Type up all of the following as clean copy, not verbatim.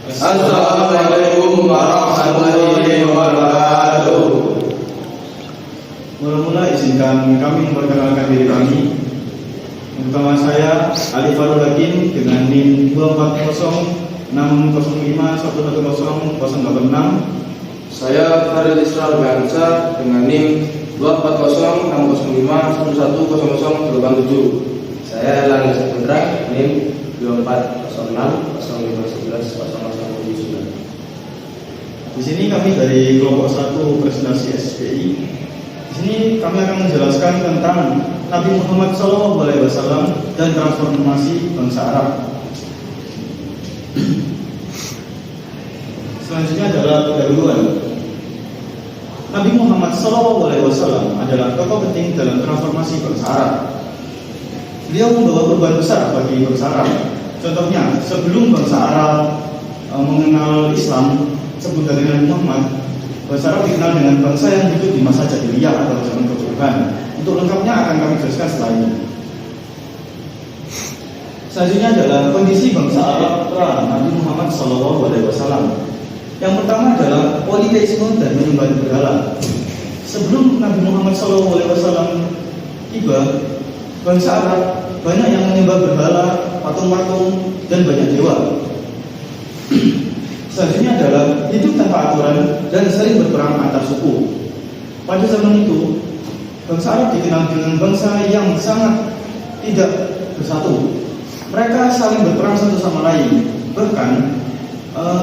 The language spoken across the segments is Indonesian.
Assalamualaikum warahmatullahi wabarakatuh. Mula-mula izinkan kami memperkenalkan diri kami. Pertama saya Ali Farul Hakim dengan NIM 2406051101086. Saya Farid Israr Gansa dengan NIM 2406005110087. Saya Erlangga Saputra, NIM 240605110079. Di sini kami dari kelompok 1 presentasi SPI. Di sini kami akan menjelaskan tentang Nabi Muhammad SAW dan transformasi bangsa Arab. Selanjutnya adalah pendahuluan. Nabi Muhammad SAW adalah tokoh penting dalam transformasi bangsa Arab. Beliau membawa perubahan besar bagi bangsa Arab. Contohnya, sebelum bangsa Arab mengenal Islam, sebelum dari Nabi Muhammad, bangsa Arab dikenal dengan bangsa yang hidup di masa jahiliyah atau zaman keturunan. Untuk lengkapnya akan kami jelaskan setelah ini. Selanjutnya adalah kondisi bangsa Arab pra Nabi Muhammad SAW. Yang pertama adalah politeisme dan menyembah berhala. Sebelum Nabi Muhammad SAW tiba, bangsa Arab banyak yang menyembah berhala, patung-patung, dan banyak dewa. Selanjutnya adalah hidup tanpa aturan dan sering berperang antar suku. Pada zaman itu, bangsa Arab dikenal dengan bangsa yang sangat tidak bersatu. Mereka saling berperang satu sama lain. Bahkan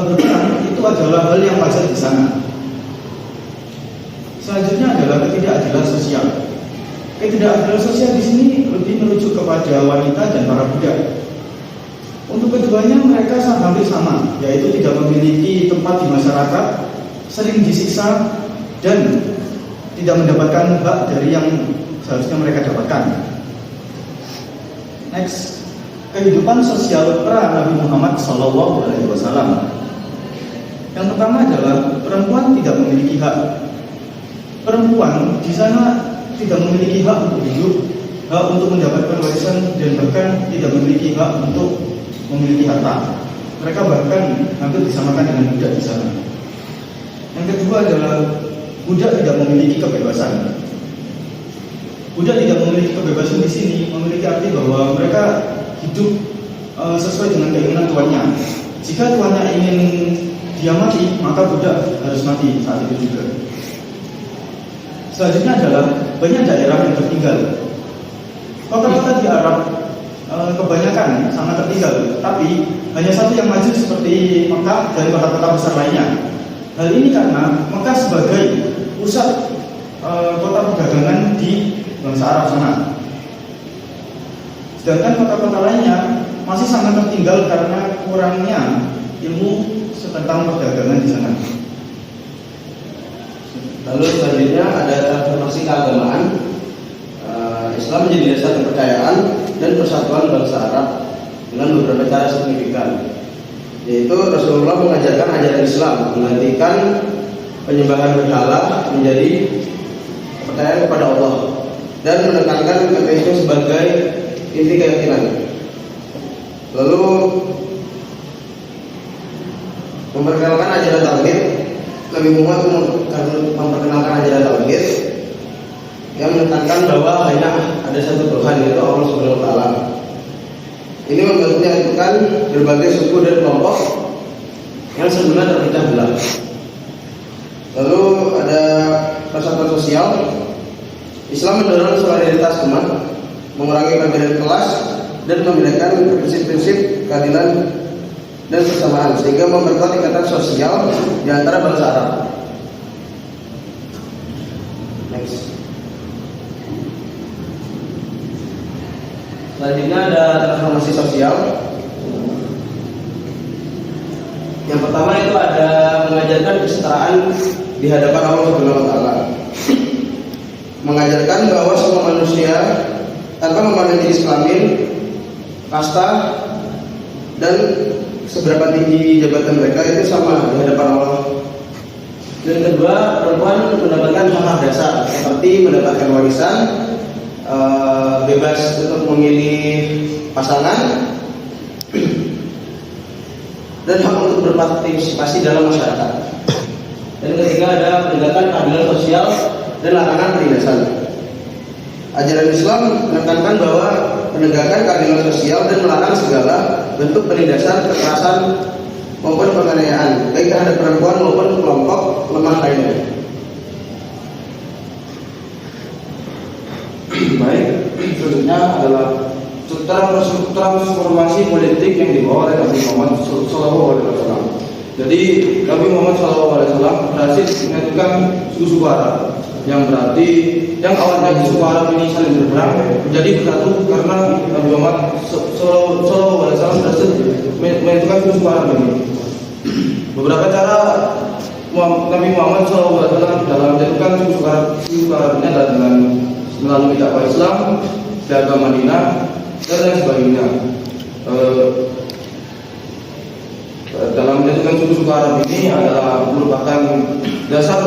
berperang itu adalah hal yang wajar di sana. Selanjutnya adalah ketidakadilan sosial. Ketidakadilan sosial di sini lebih merujuk kepada wanita dan para budak. Untuk keduanya mereka hampir sama, yaitu tidak memiliki tempat di masyarakat, sering disiksa, dan tidak mendapatkan hak dari yang seharusnya mereka dapatkan. Next, kehidupan sosial pra Nabi Muhammad SAW. Yang pertama adalah perempuan tidak memiliki hak. Perempuan di sana tidak memiliki hak untuk hidup, hak untuk mendapatkan warisan, dan bahkan tidak memiliki hak untuk memiliki harta. Mereka bahkan hampir disamakan dengan budak di sana. Yang kedua adalah budak tidak memiliki kebebasan. Budak tidak memiliki kebebasan di sini memiliki arti bahwa mereka hidup sesuai dengan keinginan tuannya. Jika tuannya ingin dia mati, maka budak harus mati saat itu juga. Selanjutnya adalah banyak daerah yang tertinggal. Kota-kota di Arab kebanyakan sangat tertinggal, tapi hanya satu yang maju seperti Mekah dan kota-kota besar lainnya. Hal ini karena Mekah sebagai pusat kota perdagangan di bangsa Arab sana. Sedangkan kota-kota lainnya masih sangat tertinggal karena kurangnya ilmu tentang perdagangan di sana. Lalu selanjutnya ada transformasi keagamaan. Islam menjadi dasar kepercayaan dan persatuan bangsa Arab dengan beberapa cara signifikan, yaitu Rasulullah mengajarkan ajaran Islam menggantikan penyembahan berhala menjadi kepercayaan kepada Allah dan menekankan ateisme sebagai inti keyakinan. Lalu memperkenalkan ajaran tauhid. Nabi Muhammad memperkenalkan ajaran tauhid yang menekankan bahwa hanya ada satu Tuhan, yaitu Allah Subhanahu wa taala. Ini menyatukan berbagai suku dan kelompok yang sebelumnya terpecah belah. Lalu ada persatuan sosial. Islam mendorong solidaritas umat, mengurangi perbedaan kelas, dan memberikan prinsip-prinsip keadilan dan persamaan, sehingga memperkuat ikatan sosial di antara bangsa Arab. Next. Selanjutnya ada transformasi sosial. Yang pertama itu ada mengajarkan kesetaraan di hadapan Allah Subhanahu wa taala. Mengajarkan bahwa semua manusia tanpa memandang jenis kelamin, kasta, dan seberapa tinggi jabatan mereka itu sama di hadapan Allah. Dan kedua, perempuan mendapatkan hak dasar seperti mendapatkan warisan, bebas untuk memilih pasangan, dan hak untuk berpartisipasi dalam masyarakat. Dan ketiga ada penegakan keadilan sosial dan larangan penindasan. Ajaran Islam menekankan bahwa penegakan keadilan sosial dan melarang segala bentuk penindasan, kekerasan maupun penganiayaan baik terhadap perempuan maupun kelompok lemah lainnya. Baik, selanjutnya adalah transformasi politik yang dibawa oleh Nabi Muhammad SAW. Jadi Nabi Muhammad SAW berhasil menyatukan suku Arab, yang berarti yang awalnya suku Arab ini saling berperang menjadi bersatu karena Nabi Muhammad SAW berhasil menyatukan suku Arab ini. Beberapa cara Nabi Muhammad SAW dalam menyatukan suku Arab ini adalah dengan melalui dakwah Islam, dagang Madinah, dan lain sebagainya. Dalam menyatukan suku Arab ini adalah merupakan dasar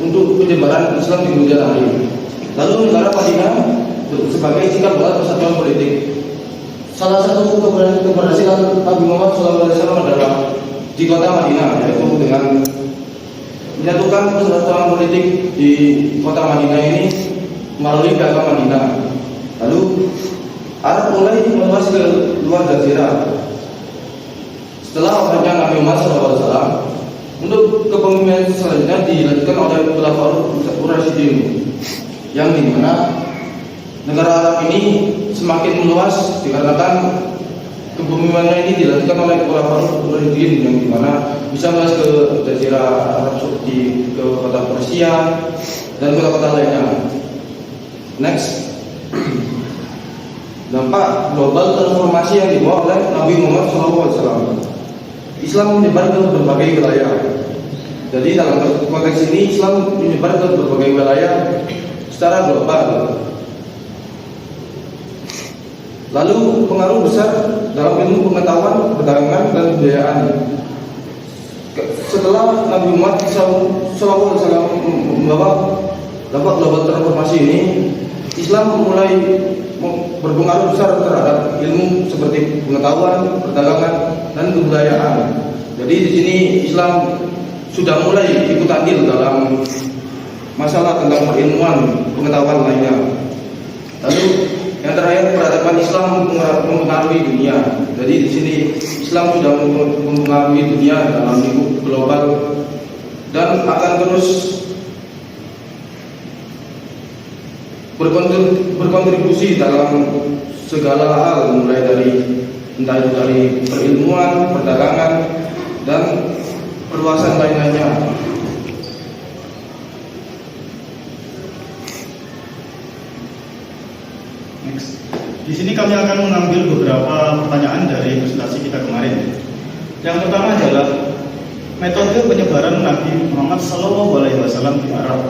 untuk penyebaran Islam di kemudian hari. Lalu negara Madinah sebagai sikap buat persatuan politik. Salah satu keberhasilan Nabi Muhammad SAW adalah di kota Madinah, yaitu dengan menyatukan persatuan politik di kota Madinah ini melalui dagang Madinah. Lalu Arab mulai meluas ke luar jazirah. Setelah wafatnya Nabi Muhammad SAW, untuk kepemimpinan selanjutnya dilanjutkan oleh Khulafaur Rasyidin, yang dimana negara Arab ini semakin meluas dikarenakan kepemimpinan ini dilanjutkan oleh Khulafaur Rasyidin, yang dimana bisa meluas ke jazirah Arab Saudi, ke kota Persia dan kota-kota lainnya. Next, dampak global transformasi yang dibawa oleh Nabi Muhammad SAW. Islam menyebar ke berbagai wilayah. Jadi dalam konteks ini Islam menyebar ke berbagai wilayah secara global. Lalu pengaruh besar dalam ilmu pengetahuan, perdagangan, dan kebudayaan. Setelah Nabi Muhammad SAW membawa dampak global transformasi ini, Islam mulai berpengaruh besar terhadap ilmu seperti pengetahuan, perdagangan, dan kebudayaan. Jadi di sini Islam sudah mulai ikut andil dalam masalah tentang perilmuan, pengetahuan lainnya. Lalu yang terakhir, peradaban Islam mempengaruhi dunia. Jadi di sini Islam sudah mempengaruhi dunia dalam lingkup global dan akan terus berkontribusi dalam segala hal, mulai dari entah itu dari perilmuan, perdagangan, dan perluasan lain-lainnya. Next. Di sini kami akan mengambil beberapa pertanyaan dari presentasi kita kemarin. Yang pertama adalah metode penyebaran Nabi Muhammad SAW di Arab.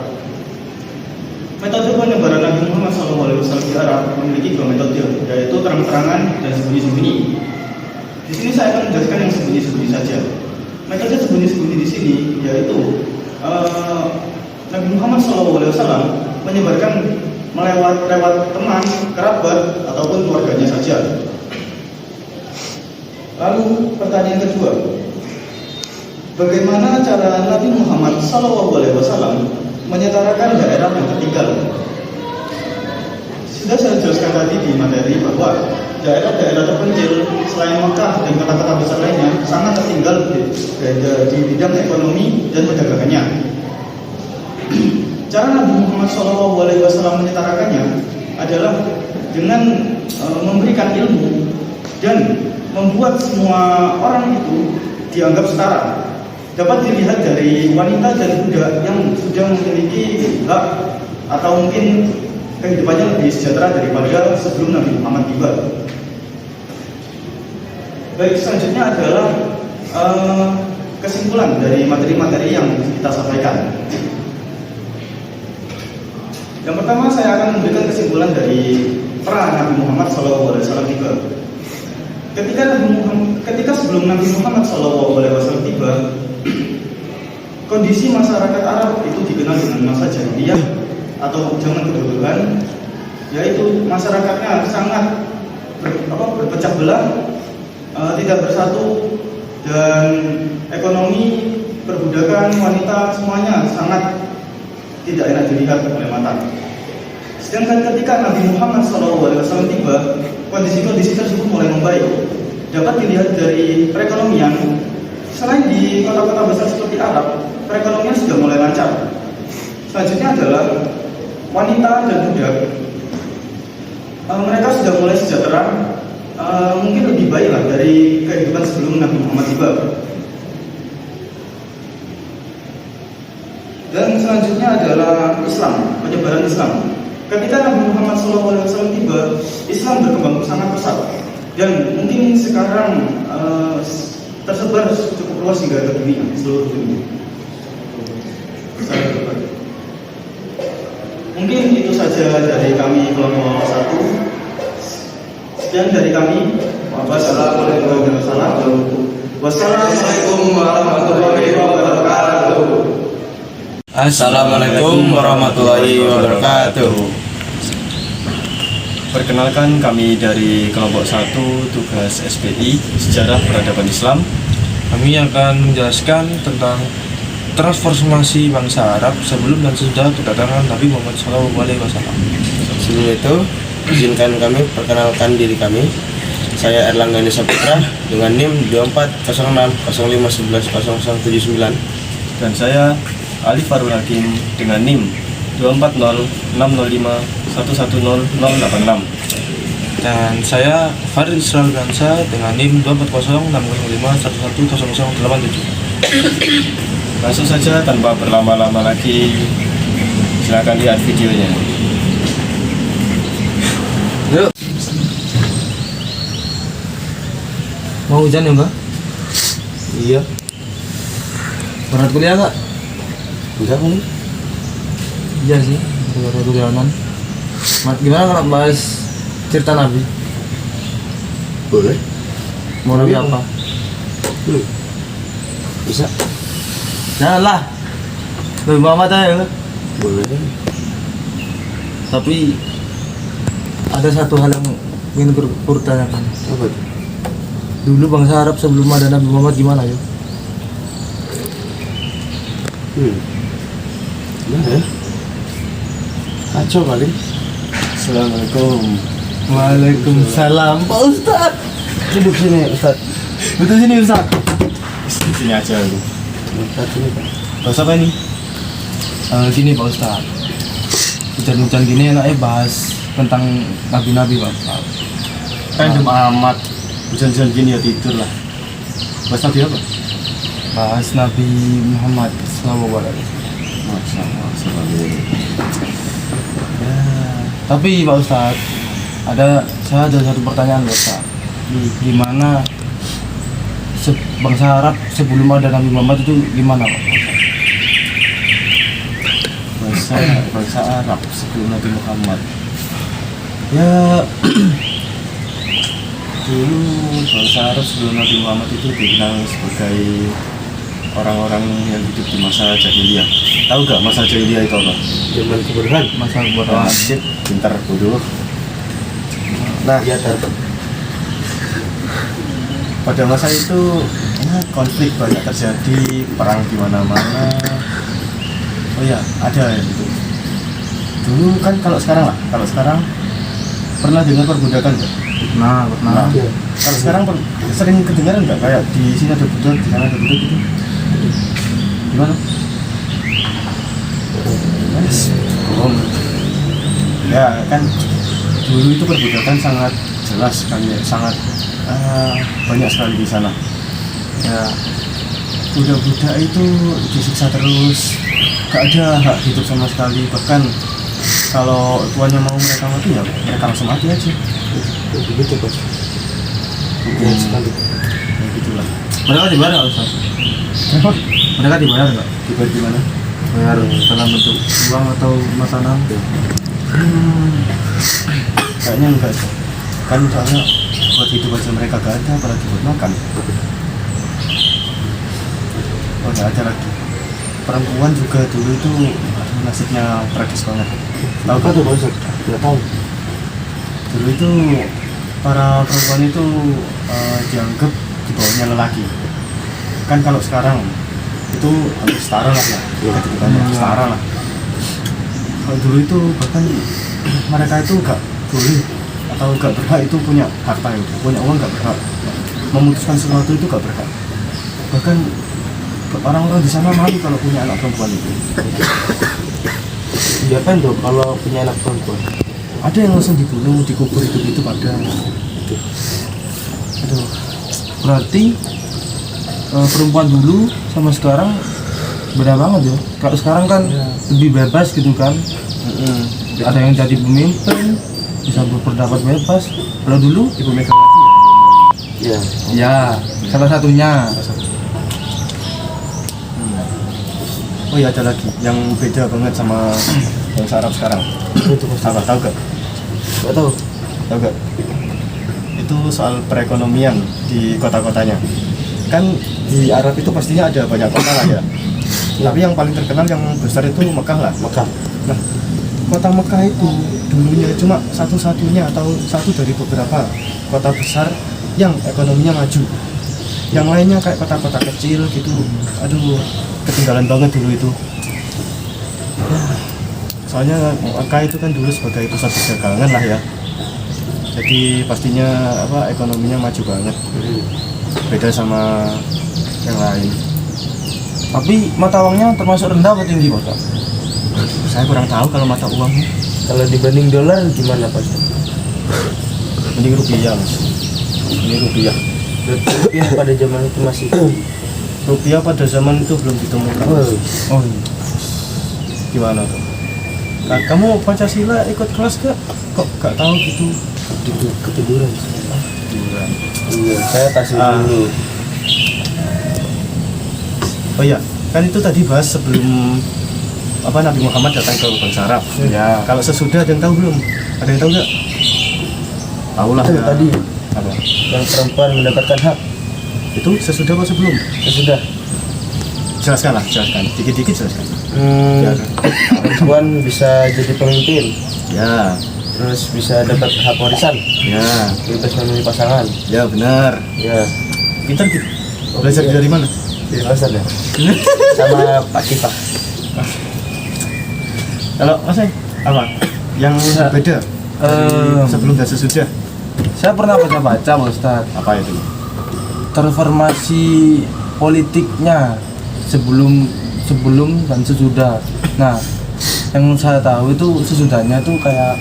Metode penyebaran Nabi Muhammad SAW di Arab memiliki dua metode, yaitu terang-terangan dan sembunyi-sembunyi. Di sini saya akan menjelaskan yang sembunyi-sembunyi saja. Metode sembunyi-sembunyi di sini yaitu Nabi Muhammad SAW menyebarkan lewat teman, kerabat, ataupun keluarganya saja. Lalu pertanyaan kedua, bagaimana cara Nabi Muhammad SAW menyetarakan daerah yang tertinggal? Sudah saya jelaskan tadi di materi bahwa daerah-daerah terpencil selain Mekah dan kota-kota besar lainnya sangat tertinggal di bidang ekonomi dan perdagangannya. Cara Nabi Muhammad SAW menyetarakannya adalah dengan memberikan ilmu dan membuat semua orang itu dianggap setara. Dapat dilihat dari wanita dan budak yang sudah memiliki hak atau mungkin kehidupannya lebih sejahtera daripada sebelum Nabi Muhammad tiba. Baik, selanjutnya adalah kesimpulan dari materi-materi yang kita sampaikan. Yang pertama, saya akan memberikan kesimpulan dari peran Nabi Muhammad SAW tiba. Ketika sebelum Nabi Muhammad SAW tiba, kondisi masyarakat Arab itu dikenal dengan masa jahiliyah atau zaman kebodohan, yaitu masyarakatnya sangat berpecah belah tidak bersatu, dan ekonomi, perbudakan, wanita semuanya sangat tidak enak dilihat oleh mata. Sedangkan ketika Nabi Muhammad SAW tiba, kondisi-kondisi tersebut mulai membaik. Dapat dilihat dari perekonomian, selain di kota-kota besar seperti Arab, perekonomian sudah mulai lancar. Selanjutnya adalah wanita dan budak. Mereka sudah mulai sejahtera, mungkin lebih baik lah dari kehidupan sebelum Nabi Muhammad tiba. Dan selanjutnya adalah Islam, penyebaran Islam. Ketika Nabi Muhammad SAW tiba, Islam berkembang sangat pesat, dan mungkin sekarang tersebar cukup luas hingga ke dunia, seluruh dunia. Mungkin itu saja dari kami kelompok 1. Sekian dari kami. Wassalamualaikum warahmatullahi wabarakatuh. Assalamualaikum warahmatullahi wabarakatuh. Perkenalkan, kami dari kelompok 1 tugas SPI Sejarah Peradaban Islam. Kami akan menjelaskan tentang transformasi bangsa Arab sebelum dan sesudah kedatangan Nabi Muhammad SAW. Sebelum itu, izinkan kami perkenalkan diri kami. Saya Erlangga Nisa Putra dengan NIM 240605110079. Dan saya Ali Farul Hakim dengan NIM 240605110086. Dan saya Farid Isral Gansa dengan NIM 240605110087. Langsung saja tanpa berlama-lama lagi, silakan lihat videonya. Yuk. Mau hujan ya Mbak? Iya, Berangkat kuliah nggak? enggak kan? Iya sih, baru perjalanan. Gimana kalau bahas cerita Nabi? Boleh. Mau Nabi apa? Bisa. Janganlah. Nabi Muhammad aja ya. Boleh. Tapi ada satu hal yang ingin bertanyakan. Apa itu? Dulu bangsa Arab sebelum ada Nabi Muhammad gimana ya? Gimana ya? Kacau kali. Assalamualaikum. Waalaikumsalam Pak Ustadz. Duduk sini, Ustaz. Betul sini Ustadz. Di sini aja lu. Ustaz sini, Pak. Bahas apa ini? Gini Pak Ustadz, hujan-hujan gini enaknya bahas tentang nabi-nabi Pak Ustadz. Random amat. Hujan-hujan gini ya tidur lah. Bahas Nabi apa? Bahas Nabi Muhammad SAW. Ya, tapi Pak Ustadz, saya ada satu pertanyaan Pak Ustadz. Gimana bangsa Arab sebelum ada Nabi Muhammad itu gimana Pak? Bangsa Arab sebelum Nabi Muhammad. Ya, Dulu bangsa Arab sebelum Nabi Muhammad itu dikenal sebagai orang-orang yang hidup di masa jahiliyah. Tahu gak masa jahiliyah itu apa? Zaman kebodohan. masa buat Wah, shit, pintar bodoh. Nah, iya, Tar. Pada masa itu konflik banyak terjadi, perang di mana-mana. Oh ya, ada ya itu. Dulu kan kalau sekarang pernah dengar perbudakan nggak? Nah, Iya. Kalau sekarang sering kedengaran nggak kayak di sini ada budak, di sana ada budak gitu? Gimana? Yes, bohong. Ya kan dulu itu perbudakan sangat jelas sekali, sangat banyak sekali di sana. Ya, budak-budak itu disiksa terus, gak ada hak hidup sama sekali. Bahkan kalau tuannya mau mereka mati ya mereka langsung mati aja. Begitu, Pak. Hukum Sekali. ya gitulah. mereka dibayar nggak Ustaz? Kenapa? Mereka dibayar nggak? Dibayar gimana? Bayar dalam bentuk uang atau makanan? Kayaknya enggak sih. Kan soalnya buat hidup aja mereka gak ada, apalagi buat makan. Oh ya, ada lagi. Perempuan juga dulu itu nasibnya tragis banget. Tahu Apa kan? tuh, Pak Ustaz? Nggak tahu. Dulu itu para perempuan itu dianggap di bawahnya lelaki. Kan kalau sekarang itu hampir setara lah ya, kedudukannya setara lah. Kalau dulu itu bahkan mereka itu gak boleh atau gak berhak itu punya harta itu, punya uang gak berhak, memutuskan sesuatu itu gak berhak. Bahkan orang-orang di sana malu kalau punya anak perempuan itu. Diapain tuh kalau punya anak perempuan? Ada yang langsung dibunuh, dikubur itu pada. Aduh, Berarti perempuan dulu sama sekarang beda banget ya. Kalau sekarang kan lebih bebas gitu kan. Ada yang jadi pemimpin, bisa berpendapat bebas. Kalau dulu Ibu Megawati ya. Iya. ya salah satunya. Oh iya, ada lagi yang beda banget sama bangsa Arab sekarang. Itu Apa tahu gak? nggak tahu. Tahu gak? Itu soal perekonomian di kota-kotanya. Kan di Arab itu pastinya ada banyak kota lah ya. Tapi yang paling terkenal yang besar itu Mekah lah. Mekah. Nah, kota Mekah itu dulunya cuma satu-satunya atau satu dari beberapa kota besar yang ekonominya maju. Yang lainnya kayak kota-kota kecil gitu. Aduh, ketinggalan banget dulu itu. Ya, soalnya Mekah itu kan dulu sebagai pusat perdagangan lah ya. Jadi pastinya ekonominya maju banget. Beda sama yang lain. Tapi mata uangnya termasuk rendah atau tinggi, Pak? Saya kurang tahu kalau mata uangnya. Kalau dibanding dolar gimana Pak? Mending rupiah, Mas. Ini rupiah. Rupiah pada zaman itu masih. Rupiah pada zaman itu belum ditemukan. Oh iya. Gimana tuh? Kamu Pancasila ikut kelas gak? Kok gak tahu gitu? Ketiduran. Ketiduran. Iya, saya kasih Ah. dulu. Oh iya, kan itu tadi bahas sebelum Nabi Muhammad datang ke bangsa Arab. Ya. Kalau sesudah ada yang tahu belum? Ada yang tahu nggak? Tahu lah. Itu tadi Apa? yang perempuan mendapatkan hak. Itu sesudah apa sebelum? Sudah. Jelaskan lah, jelaskan. Dikit-dikit jelaskan. Hmm, perempuan bisa jadi pemimpin, Ya, terus bisa dapat hak warisan, ya, bebas memilih pasangan. ya benar. Ya, Pintar gitu. Belajar dari mana? di pasar ya. Sama Pak Kipa. Kalau Mas apa? Yang beda sebelum dan sesudah? Saya pernah baca-baca, Pak Ustadz, Apa itu? transformasi politiknya sebelum dan sesudah. Nah, yang saya tahu itu sesudahnya tuh kayak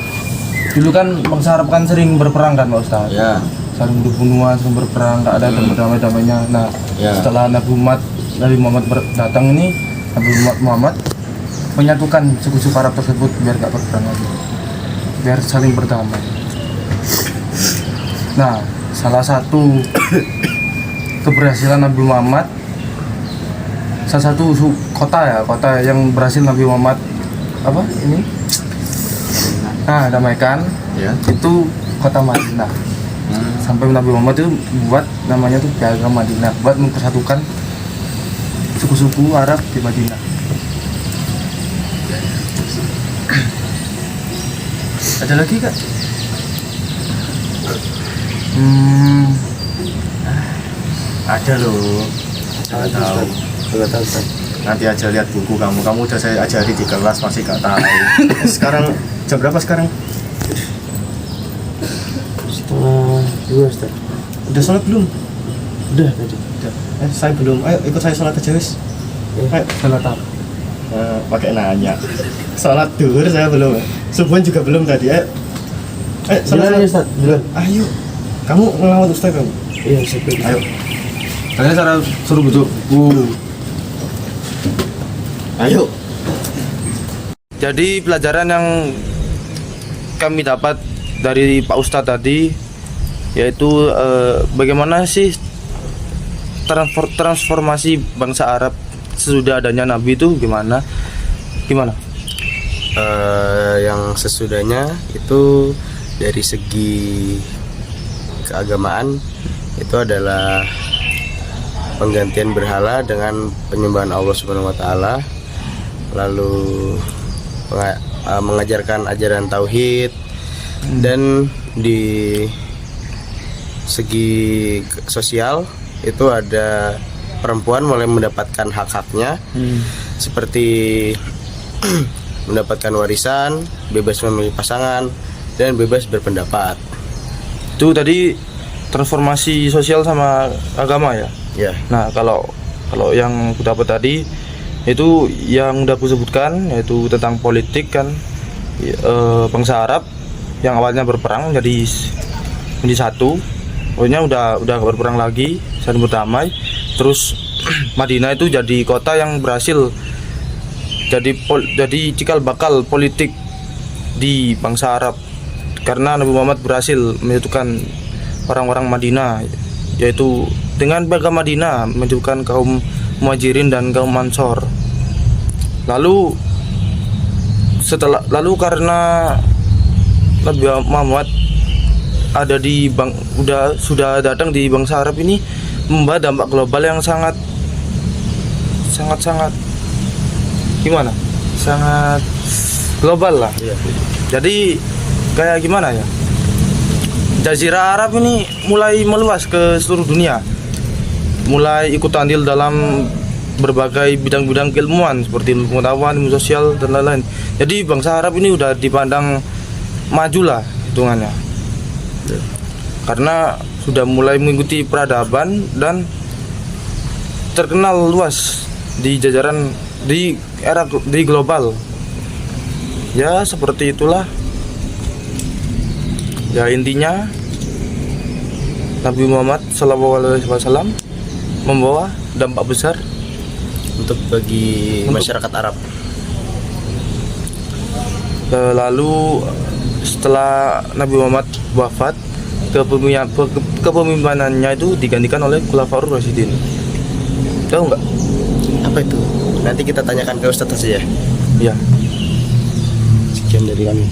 dulu kan bangsa Arab kan sering berperang kan, Pak Ustadz. Ya. Saling bunuh-bunuhan, sering berperang, nggak ada damai-damainya. Nah, Ya. setelah Nabi Muhammad datang ini, Nabi Muhammad menyatukan suku-suku Arab tersebut biar nggak berperang lagi, biar saling berdamai. Nah, salah satu keberhasilan Nabi Muhammad, salah satu kota yang berhasil Nabi Muhammad damaikan, Ya. itu kota Madinah. Sampai Nabi Muhammad itu buat namanya tuh Piagam Madinah, buat mempersatukan suku-suku Arab di Madinah. Ada lagi Kak? Ada loh. Nggak tahu. Nggak tahu Ustaz. Nanti aja lihat buku kamu. Kamu udah saya ajari di kelas masih gak tahu. Sekarang jam berapa sekarang? 1:30 Ustaz. Udah sholat belum? Udah tadi. Udah. Saya belum. Ayo ikut saya sholat aja wis. Ayo. Salat apa? Pakai nanya. Sholat duhur saya belum. Subuhan juga belum tadi. Ayo. Duluan ya Ustaz, duluan. Ayo. Kamu ngelawan Ustaz kamu. Iya, Ustaz. Ayo. Saya cara suruh bujuk. Ayo. Jadi pelajaran yang kami dapat dari Pak Ustadz tadi yaitu bagaimana sih transformasi bangsa Arab sesudah adanya Nabi itu gimana? Yang sesudahnya itu dari segi keagamaan itu adalah penggantian berhala dengan penyembahan Allah Subhanahu wa taala, lalu mengajarkan ajaran tauhid, dan di segi sosial itu ada perempuan mulai mendapatkan hak-haknya seperti mendapatkan warisan, bebas memilih pasangan, dan bebas berpendapat. Itu tadi transformasi sosial sama agama ya. Ya, Nah, kalau yang aku dapat tadi itu yang udah aku sebutkan, yaitu tentang politik kan. Bangsa Arab yang awalnya berperang menjadi satu. Pokoknya udah gak berperang lagi, saling berdamai. Terus Madinah itu jadi kota yang berhasil jadi cikal bakal politik di bangsa Arab, karena Nabi Muhammad berhasil menyatukan orang-orang Madinah, yaitu dengan beragama Madinah menyatukan kaum Muhajirin dan kaum Ansor. Lalu karena Nabi Muhammad ada sudah datang di bangsa Arab ini, membawa dampak global yang sangat gimana? Sangat global lah. iya. Jadi kayak gimana ya? Jazirah Arab ini mulai meluas ke seluruh dunia. Mulai ikut andil dalam berbagai bidang-bidang keilmuan seperti ilmu pengetahuan, ilmu sosial dan lain-lain. Jadi bangsa Arab ini udah dipandang maju lah hitungannya. Karena sudah mulai mengikuti peradaban dan terkenal luas di jajaran di global. Ya seperti itulah. Ya intinya Nabi Muhammad SAW membawa dampak besar Untuk bagi masyarakat Arab. Lalu setelah Nabi Muhammad wafat, kepemimpinannya itu digantikan oleh Khulafaur Rasyidin. Tahu nggak? Apa itu? Nanti kita tanyakan ke Ustadz saja. Ya. Sekian dari kami.